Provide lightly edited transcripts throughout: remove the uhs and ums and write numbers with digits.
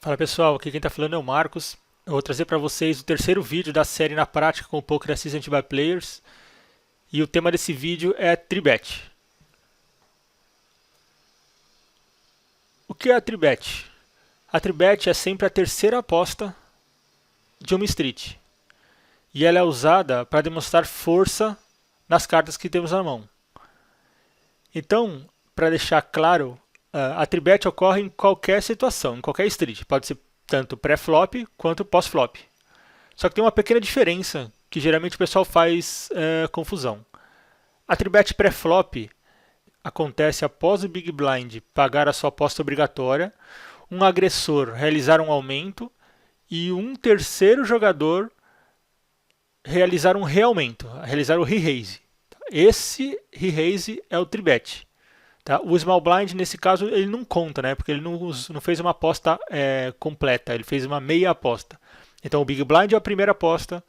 Fala pessoal, aqui quem está falando é o Marcos. Eu vou trazer para vocês o terceiro vídeo da série na prática com o Poker Assistant by Players. E o tema desse vídeo é Tribet. O que é a Tribet? A Tribet é sempre a terceira aposta de uma street. E ela é usada para demonstrar força nas cartas que temos na mão. Então, para deixar claro, a Tribet ocorre em qualquer situação, em qualquer street. Pode ser tanto pré-flop quanto pós-flop. Só que tem uma pequena diferença que geralmente o pessoal faz confusão. A Tribet pré-flop acontece após o Big Blind pagar a sua aposta obrigatória, um agressor realizar um aumento e um terceiro jogador realizar um reaumento, realizar o re-raise. Esse re-raise é o Tribet. Tá? O Small Blind, nesse caso, ele não conta, né? Porque ele não fez uma aposta completa, ele fez uma meia aposta. Então o Big Blind é a primeira aposta,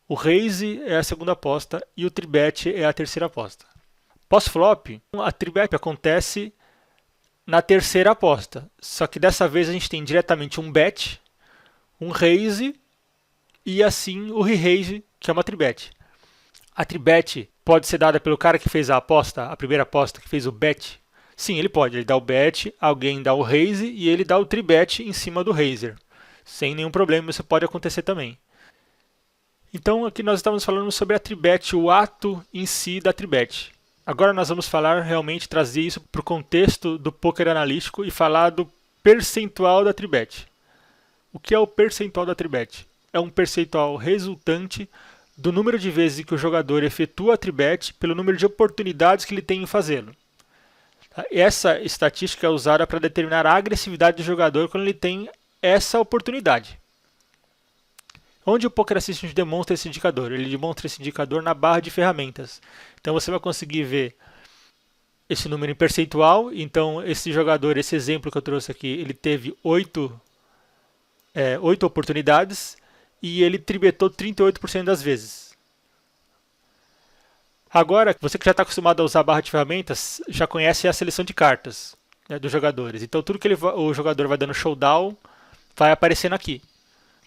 o Raise é a segunda aposta e o Tribet é a terceira aposta. Pós-flop, a Tribet acontece na terceira aposta. Só que dessa vez a gente tem diretamente um bet, um Raise e assim o Re-Raise, que é uma Tribet. A Tribet pode ser dada pelo cara que fez a aposta, a primeira aposta, que fez o bet. Sim, ele pode. Ele dá o bet, alguém dá o raise e ele dá o tribet em cima do raiser. Sem nenhum problema, isso pode acontecer também. Então aqui nós estamos falando sobre a Tribet, o ato em si da Tribet. Agora nós vamos falar, realmente trazer isso para o contexto do poker analítico e falar do percentual da Tribet. O que é o percentual da Tribet? É um percentual resultante do número de vezes que o jogador efetua a Tribet pelo número de oportunidades que ele tem em fazê-lo. Essa estatística é usada para determinar a agressividade do jogador quando ele tem essa oportunidade. Onde o Poker Assistant demonstra esse indicador? Ele demonstra esse indicador na barra de ferramentas. Então você vai conseguir ver esse número em percentual. Então esse jogador, esse exemplo que eu trouxe aqui, ele teve 8 oportunidades e ele tribetou 38% das vezes. Agora, você que já está acostumado a usar a barra de ferramentas, já conhece a seleção de cartas, né, dos jogadores. Então tudo que o jogador vai dando showdown vai aparecendo aqui.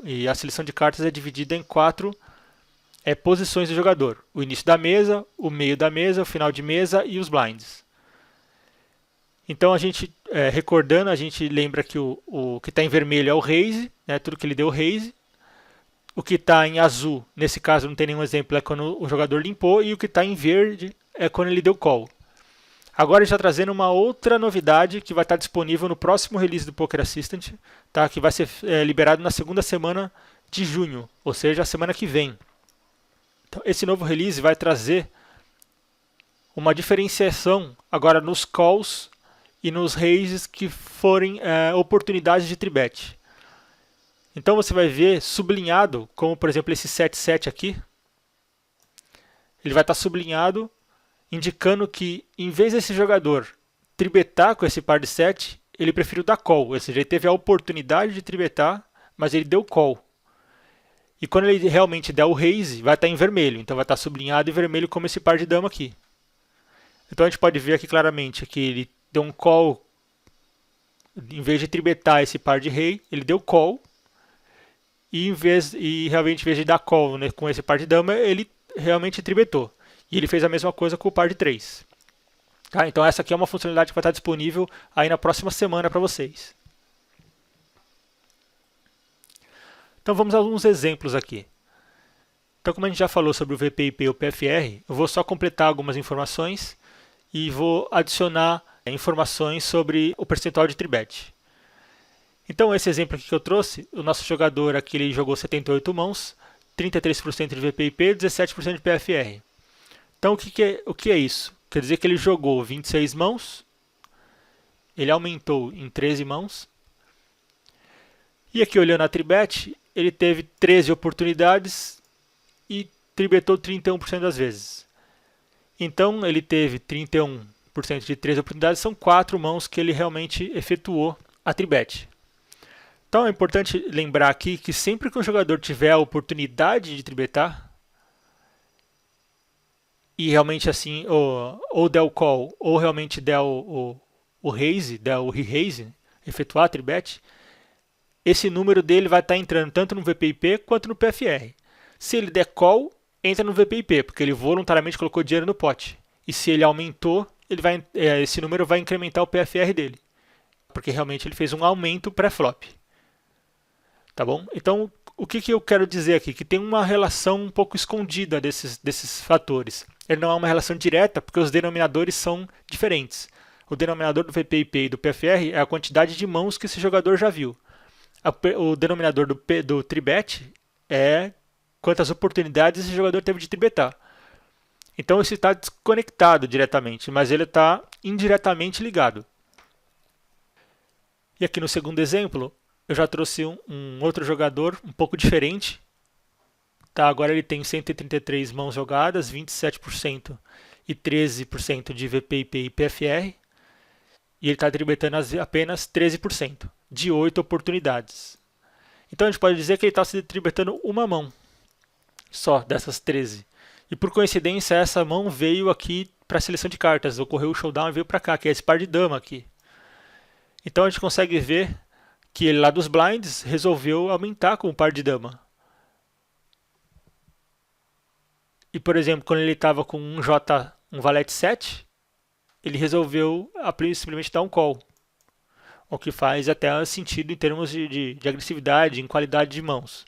E a seleção de cartas é dividida em 4 posições do jogador. O início da mesa, o meio da mesa, o final de mesa e os blinds. Então, a gente, recordando, a gente lembra que o que está em vermelho é o raise, né, tudo que ele deu raise. O que está em azul, nesse caso não tem nenhum exemplo, é quando o jogador limpou. E o que está em verde é quando ele deu call. Agora já trazendo uma outra novidade que vai estar disponível no próximo release do Poker Assistant, tá? Que vai ser liberado na segunda semana de junho, ou seja, a semana que vem. Então, esse novo release vai trazer uma diferenciação agora nos calls e nos raises que forem oportunidades de tribet. Então você vai ver sublinhado, como por exemplo esse 7-7 aqui, ele vai estar sublinhado, indicando que em vez desse jogador tribetar com esse par de 7, ele preferiu dar call, ou seja, ele teve a oportunidade de tribetar, mas ele deu call. E quando ele realmente der o raise, vai estar em vermelho, então vai estar sublinhado em vermelho como esse par de dama aqui. Então a gente pode ver aqui claramente que ele deu um call, em vez de tribetar esse par de rei, ele deu call. E realmente, em vez de dar call, né, com esse par de dama, ele realmente tribetou. E ele fez a mesma coisa com o par de 3. Tá? Então essa aqui é uma funcionalidade que vai estar disponível aí na próxima semana para vocês. Então vamos a alguns exemplos aqui. Então, como a gente já falou sobre o VPIP e o PFR, eu vou só completar algumas informações e vou adicionar informações sobre o percentual de tribet. Então, esse exemplo aqui que eu trouxe, o nosso jogador aqui ele jogou 78 mãos, 33% de VPIP, 17% de PFR. Então, o que é isso? Quer dizer que ele jogou 26 mãos, ele aumentou em 13 mãos, e aqui olhando a tribet, ele teve 13 oportunidades e tribetou 31% das vezes. Então, ele teve 31% de 13 oportunidades, são 4 mãos que ele realmente efetuou a tribet. Então é importante lembrar aqui que sempre que o jogador tiver a oportunidade de tribetar, e realmente assim, ou der o call, ou realmente der o raise, der o re-raise, efetuar a tribet, esse número dele vai estar entrando tanto no VPIP quanto no PFR. Se ele der call, entra no VPIP, porque ele voluntariamente colocou dinheiro no pote. E se ele aumentou, esse número vai incrementar o PFR dele, porque realmente ele fez um aumento pré-flop. Tá bom? Então, o que eu quero dizer aqui? Que tem uma relação um pouco escondida desses fatores. Ele não é uma relação direta, porque os denominadores são diferentes. O denominador do VPIP e do PFR é a quantidade de mãos que esse jogador já viu. O denominador do tribet é quantas oportunidades esse jogador teve de tribetar. Então isso está desconectado diretamente, mas ele está indiretamente ligado. E aqui no segundo exemplo, eu já trouxe um outro jogador um pouco diferente. Tá, agora ele tem 133 mãos jogadas, 27% e 13% de VPIP e PFR. E ele está tribetando apenas 13% de 8 oportunidades. Então a gente pode dizer que ele está se tribetando uma mão só dessas 13. E por coincidência essa mão veio aqui para a seleção de cartas, ocorreu o showdown e veio para cá, que é esse par de dama aqui. Então a gente consegue ver que ele lá dos blinds resolveu aumentar com o par de dama. E por exemplo, quando ele estava com um J, um valete 7, ele resolveu simplesmente dar um call. O que faz até sentido em termos de agressividade, em qualidade de mãos.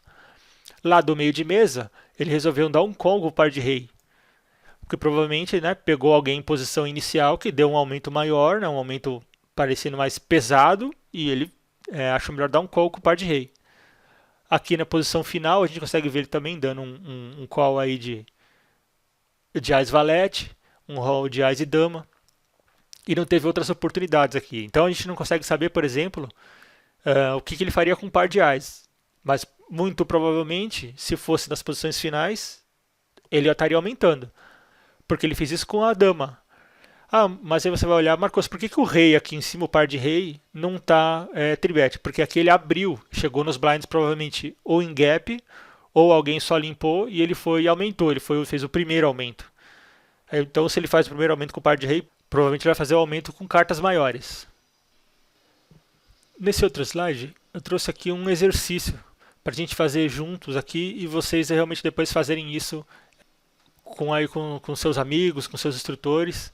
Lá do meio de mesa, ele resolveu dar um call com o par de rei. Porque provavelmente pegou alguém em posição inicial que deu um aumento maior, um aumento parecendo mais pesado, e ele achou melhor dar um call com o par de rei. Aqui na posição final, a gente consegue ver ele também dando um call aí de Ás valete, um roll de Ás e dama. E não teve outras oportunidades aqui. Então a gente não consegue saber, por exemplo, o que ele faria com um par de Ás. Mas muito provavelmente, se fosse nas posições finais, ele estaria aumentando. Porque ele fez isso com a dama. Ah, mas aí você vai olhar, Marcos, por que o rei aqui em cima, o par de rei, não está tribet? Porque aqui ele abriu, chegou nos blinds provavelmente ou em gap, ou alguém só limpou e ele foi e aumentou, fez o primeiro aumento. Então se ele faz o primeiro aumento com o par de rei, provavelmente vai fazer o aumento com cartas maiores. Nesse outro slide, eu trouxe aqui um exercício para a gente fazer juntos aqui e vocês realmente depois fazerem isso com seus amigos, com seus instrutores,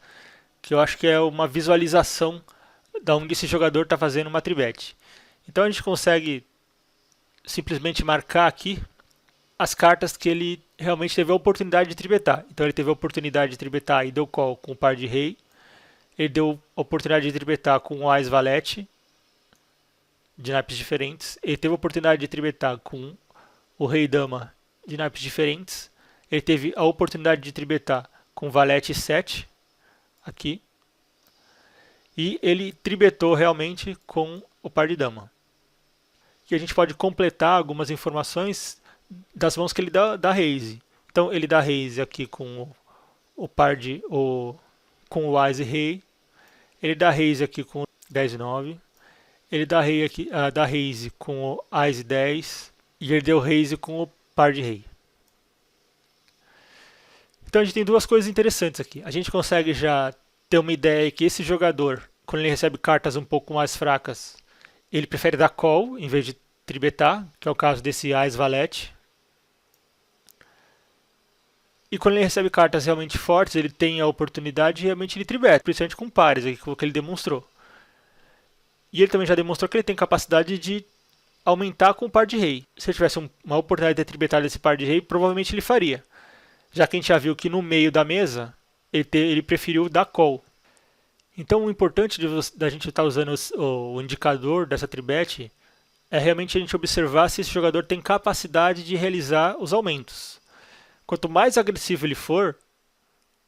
que eu acho que é uma visualização de onde esse jogador está fazendo uma tribet. Então a gente consegue simplesmente marcar aqui as cartas que ele realmente teve a oportunidade de tribetar. Então ele teve a oportunidade de tribetar e deu call com o par de rei. Ele deu a oportunidade de tribetar com o Ás valete, de naipes diferentes. Ele teve a oportunidade de tribetar com o rei dama, de naipes diferentes. Ele teve a oportunidade de tribetar com valete 7, aqui. E ele tribetou realmente com o par de dama. E a gente pode completar algumas informações das mãos que ele dá raise. Então ele dá raise aqui com o par de com o Ás e rei. Ele dá raise aqui com 10 e 9. Ele dá raise com o Ás e 10. E ele deu raise com o par de rei. Então a gente tem duas coisas interessantes aqui. A gente consegue já ter uma ideia que esse jogador, quando ele recebe cartas um pouco mais fracas, ele prefere dar call em vez de tribetar, que é o caso desse Ás valete. E quando ele recebe cartas realmente fortes, ele tem a oportunidade de realmente ele tribeta, principalmente com pares, o que ele demonstrou. E ele também já demonstrou que ele tem capacidade de aumentar com o par de rei. Se ele tivesse uma oportunidade de ter tribetado esse par de rei, provavelmente ele faria. Já que a gente já viu que no meio da mesa, ele preferiu dar call. Então o importante da gente estar usando o indicador dessa tribet é realmente a gente observar se esse jogador tem capacidade de realizar os aumentos. Quanto mais agressivo ele for,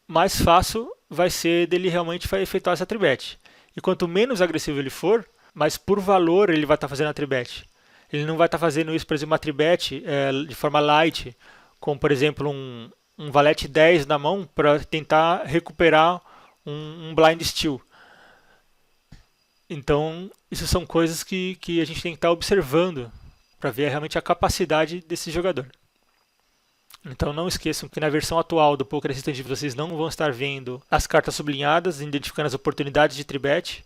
mais fácil vai ser dele realmente efetuar essa tribet. E quanto menos agressivo ele for, mais por valor ele vai estar fazendo a tribet. Ele não vai estar fazendo isso, por exemplo, uma tribet de forma light, como por exemplo um valete 10 na mão para tentar recuperar um blind steal. Então, isso são coisas que a gente tem que estar observando para ver realmente a capacidade desse jogador. Então não esqueçam que na versão atual do Poker Assistant vocês não vão estar vendo as cartas sublinhadas, identificando as oportunidades de tribet.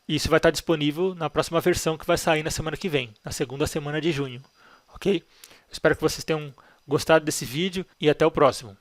E isso vai estar disponível na próxima versão que vai sair na semana que vem, na segunda semana de junho. Ok? Espero que vocês tenham gostado desse vídeo e até o próximo.